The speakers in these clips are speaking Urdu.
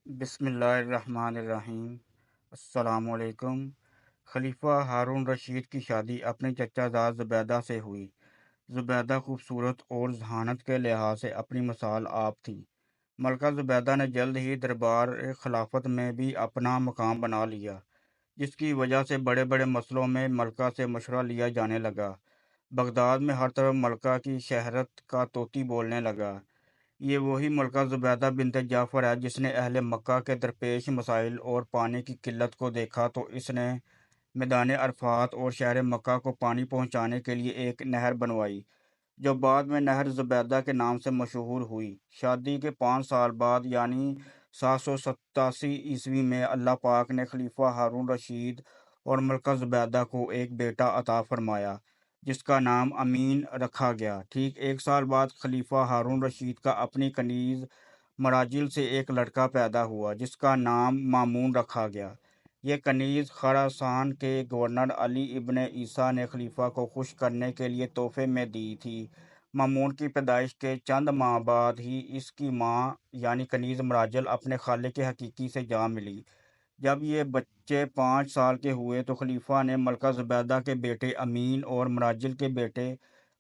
بسم اللہ الرحمن الرحیم۔ السلام علیکم۔ خلیفہ ہارون رشید کی شادی اپنی چچا زاد زبیدہ سے ہوئی۔ زبیدہ خوبصورت اور ذہانت کے لحاظ سے اپنی مثال آپ تھی۔ ملکہ زبیدہ نے جلد ہی دربار خلافت میں بھی اپنا مقام بنا لیا، جس کی وجہ سے بڑے بڑے مسئلوں میں ملکہ سے مشورہ لیا جانے لگا۔ بغداد میں ہر طرف ملکہ کی شہرت کا طوطی بولنے لگا۔ یہ وہی ملکہ زبیدہ بنت جعفر ہے جس نے اہل مکہ کے درپیش مسائل اور پانی کی قلت کو دیکھا تو اس نے میدان عرفات اور شہر مکہ کو پانی پہنچانے کے لیے ایک نہر بنوائی، جو بعد میں نہر زبیدہ کے نام سے مشہور ہوئی۔ شادی کے 5 سال بعد یعنی 787 میں اللہ پاک نے خلیفہ ہارون رشید اور ملکہ زبیدہ کو ایک بیٹا عطا فرمایا جس کا نام امین رکھا گیا۔ ٹھیک 1 سال بعد خلیفہ ہارون رشید کا اپنی کنیز مراجل سے ایک لڑکا پیدا ہوا جس کا نام مامون رکھا گیا۔ یہ کنیز خراسان کے گورنر علی ابن عیسیٰ نے خلیفہ کو خوش کرنے کے لیے تحفے میں دی تھی۔ مامون کی پیدائش کے چند ماہ بعد ہی اس کی ماں یعنی کنیز مراجل اپنے خالق حقیقی سے جا ملی۔ جب یہ بچے 5 سال کے ہوئے تو خلیفہ نے ملکہ زبیدہ کے بیٹے امین اور مراجل کے بیٹے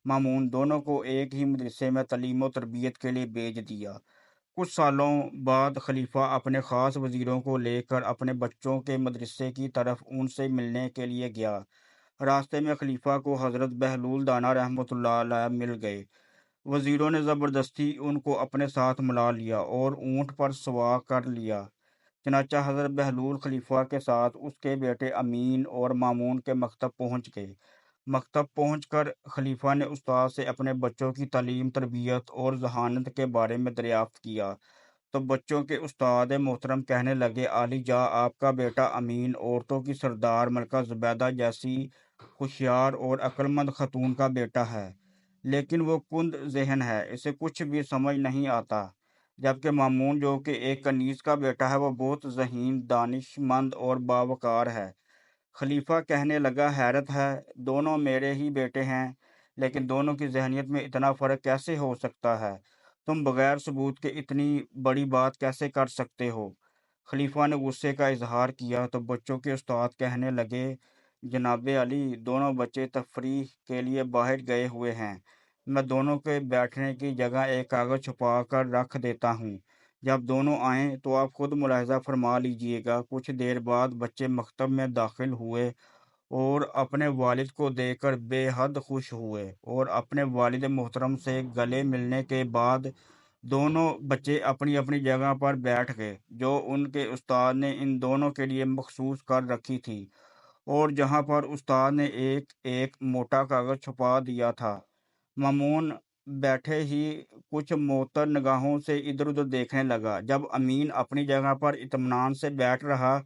مامون دونوں کو ایک ہی مدرسے میں تعلیم و تربیت کے لیے بھیج دیا۔ کچھ سالوں بعد خلیفہ اپنے خاص وزیروں کو لے کر اپنے بچوں کے مدرسے کی طرف ان سے ملنے کے لیے گیا۔ راستے میں خلیفہ کو حضرت بہلول دانا رحمۃ اللہ علیہ مل گئے۔ وزیروں نے زبردستی ان کو اپنے ساتھ ملا لیا اور اونٹ پر سوار کر لیا۔ چنانچہ حضرت بہلول خلیفہ کے ساتھ اس کے بیٹے امین اور مامون کے مکتب پہنچ گئے۔ مکتب پہنچ کر خلیفہ نے استاد سے اپنے بچوں کی تعلیم، تربیت اور ذہانت کے بارے میں دریافت کیا تو بچوں کے استاد محترم کہنے لگے، عالی جاں آپ کا بیٹا امین عورتوں کی سردار ملکہ زبیدہ جیسی ہوشیار اور عقلمند خاتون کا بیٹا ہے، لیکن وہ کند ذہن ہے، اسے کچھ بھی سمجھ نہیں آتا، جبکہ مامون جو کہ ایک کنیز کا بیٹا ہے وہ بہت ذہین، دانش مند اور باوقار ہے۔ خلیفہ کہنے لگا، حیرت ہے، دونوں میرے ہی بیٹے ہیں لیکن دونوں کی ذہنیت میں اتنا فرق کیسے ہو سکتا ہے؟ تم بغیر ثبوت کے اتنی بڑی بات کیسے کر سکتے ہو؟ خلیفہ نے غصے کا اظہار کیا تو بچوں کے استاد کہنے لگے، جناب علی، دونوں بچے تفریح کے لیے باہر گئے ہوئے ہیں، میں دونوں کے بیٹھنے کی جگہ ایک کاغذ چھپا کر رکھ دیتا ہوں، جب دونوں آئیں تو آپ خود ملاحظہ فرما لیجئے گا۔ کچھ دیر بعد بچے مکتب میں داخل ہوئے اور اپنے والد کو دیکھ کر بے حد خوش ہوئے، اور اپنے والد محترم سے گلے ملنے کے بعد دونوں بچے اپنی اپنی جگہ پر بیٹھ گئے جو ان کے استاد نے ان دونوں کے لیے مخصوص کر رکھی تھی، اور جہاں پر استاد نے ایک ایک موٹا کاغذ چھپا دیا تھا۔ مامون بیٹھے ہی کچھ معطر نگاہوں سے ادھر ادھر دیکھنے لگا۔ جب امین اپنی جگہ پر اطمینان سے بیٹھ رہا،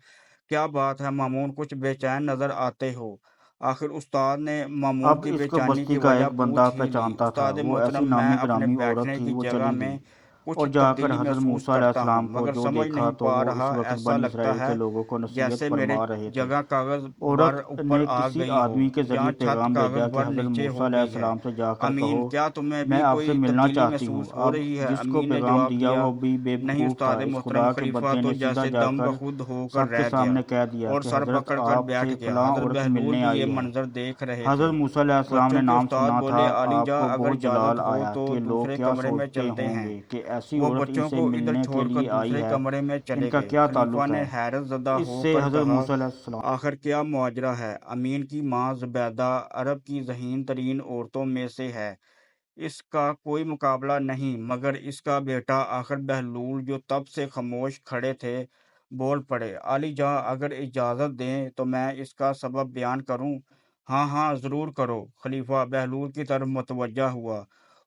کیا بات ہے مامون، کچھ بے چین نظر آتے ہو؟ آخر استاد نے مامون اب کی اس بے کو چینی بستی کی کا وجہ ایک بندہ پوچھ ہی لی۔ پہچانتا تھا، استاد وہ ایسی محترم، میں نامی اپنے گرامی عورت بیٹھنے تھی۔ کی وہ جگہ چلی میں گئی کچھ اور جا کر تبدیلی حضرت محسوس موسیٰ علیہ کرتا ہوں، السلام کو مگر جو سمجھ دیکھا نہیں تو پا وہ اس رہا، وقت ایسا بنی لگتا اسرائیل ہے کے لوگوں کو نصیحت جیسے میرے فرما رہے تھے۔ جگہ کاغذ بر عورت اوپر نے آ کسی گئی ہو آدمی کے یا ذریعے چھت پیغام کاغذ بھیجا کہ بر حضرت نیچے موسیٰ ہو علیہ گئی ہے۔ السلام سے جا کر امین، کہو کیا تمہیں میں بھی آپ سے کوئی ملنا تبدیلی چاہتی ہوں۔ محسوس ہو اب رہی ہے؟ جس کو امین نے پیغام جواب دیا دیا، وہ بھی بے نہیں وقوف تھا۔ استاد اس محترم، خدا کے خلیفہ بندے تو نے سیدھا جیسے جا دم کر بخود ہو کر سب کے رہ گیا سامنے کہہ دیا اور کہ سر حضرت پکڑ کر آپ بیٹھ سے گیا۔ فلاں حضرت عورت بہلول ملنے بھی یہ آئی ہے۔ منظر دیکھ رہے حضرت تھے۔ موسیٰ علیہ السلام بچوں نے کے نام استاد سنا تھا۔ بولے، علی آپ جاں کو اگر بہت اجازت جلال ہو آیا تو کہ لوگ دوسرے کیا کمرے میں سوچتے چلتے ہوں ہیں۔ گے کہ ایسی وہ عورت ان بچوں سے کو ادھر ملنے کے چھوڑ کر لیے آئی دوسرے ہے، کمرے میں ان چلے کا گئے۔ کیا خلیفہ تعلق نے ہے؟ حیرت زدہ اس ہو سے کر حضرت کہا، موسیٰ علیہ السلام آخر کیا ماجرا ہے؟ امین کی ماں زبیدہ عرب کی ذہین ترین عورتوں میں سے ہے، اس کا کوئی مقابلہ نہیں، مگر اس کا بیٹا آخر بہلول جو تب سے خاموش کھڑے تھے بول پڑے، علی جاں اگر اجازت دیں تو میں اس کا سبب بیان کروں؟ ہاں ہاں ضرور کرو۔ خلیفہ بہلول کی طرف متوجہ ہوا۔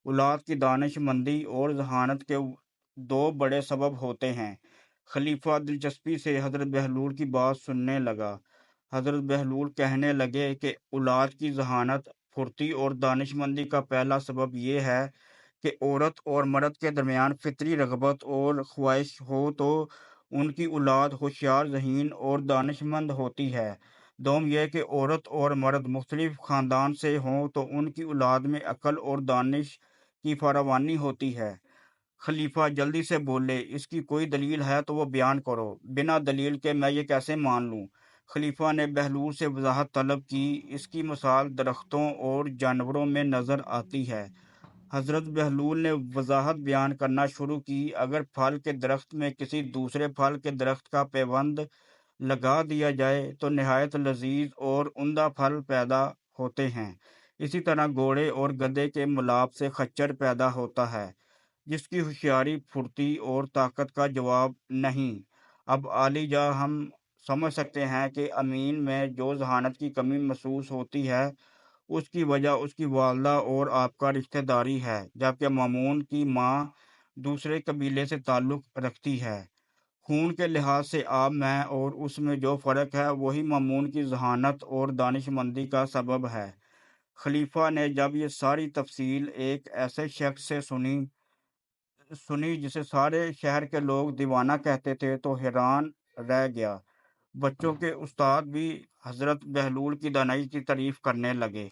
اولاد کی دانش مندی اور ذہانت کے دو بڑے سبب ہوتے ہیں۔ خلیفہ دلچسپی سے حضرت بہلول کی بات سننے لگا۔ حضرت بہلول کہنے لگے کہ اولاد کی ذہانت، پھرتی اور دانش مندی کا پہلا سبب یہ ہے کہ عورت اور مرد کے درمیان فطری رغبت اور خواہش ہو تو ان کی اولاد ہوشیار، ذہین اور دانش مند ہوتی ہے۔ دوم یہ کہ عورت اور مرد مختلف خاندان سے ہوں تو ان کی اولاد میں عقل اور دانش کی فراوانی ہوتی ہے۔ خلیفہ جلدی سے بولے، اس کی کوئی دلیل ہے تو وہ بیان کرو، بنا دلیل کے میں یہ کیسے مان لوں؟ خلیفہ نے بہلول سے وضاحت طلب کی، اس کی مثال درختوں اور جانوروں میں نظر آتی ہے۔ حضرت بہلول نے وضاحت بیان کرنا شروع کی، اگر پھل کے درخت میں کسی دوسرے پھل کے درخت کا پیوند لگا دیا جائے تو نہایت لذیذ اور عمدہ پھل پیدا ہوتے ہیں۔ اسی طرح گھوڑے اور گدھے کے ملاپ سے خچر پیدا ہوتا ہے، جس کی ہوشیاری، پھرتی اور طاقت کا جواب نہیں۔ اب عالی جاں ہم سمجھ سکتے ہیں کہ امین میں جو ذہانت کی کمی محسوس ہوتی ہے، اس کی وجہ اس کی والدہ اور آپ کا رشتہ داری ہے، جبکہ مامون کی ماں دوسرے قبیلے سے تعلق رکھتی ہے۔ خون کے لحاظ سے آپ میں اور اس میں جو فرق ہے وہی مامون کی ذہانت اور دانش مندی کا سبب ہے۔ خلیفہ نے جب یہ ساری تفصیل ایک ایسے شخص سے سنی جسے سارے شہر کے لوگ دیوانہ کہتے تھے تو حیران رہ گیا۔ بچوں کے استاد بھی حضرت بہلول کی دانائی کی تعریف کرنے لگے۔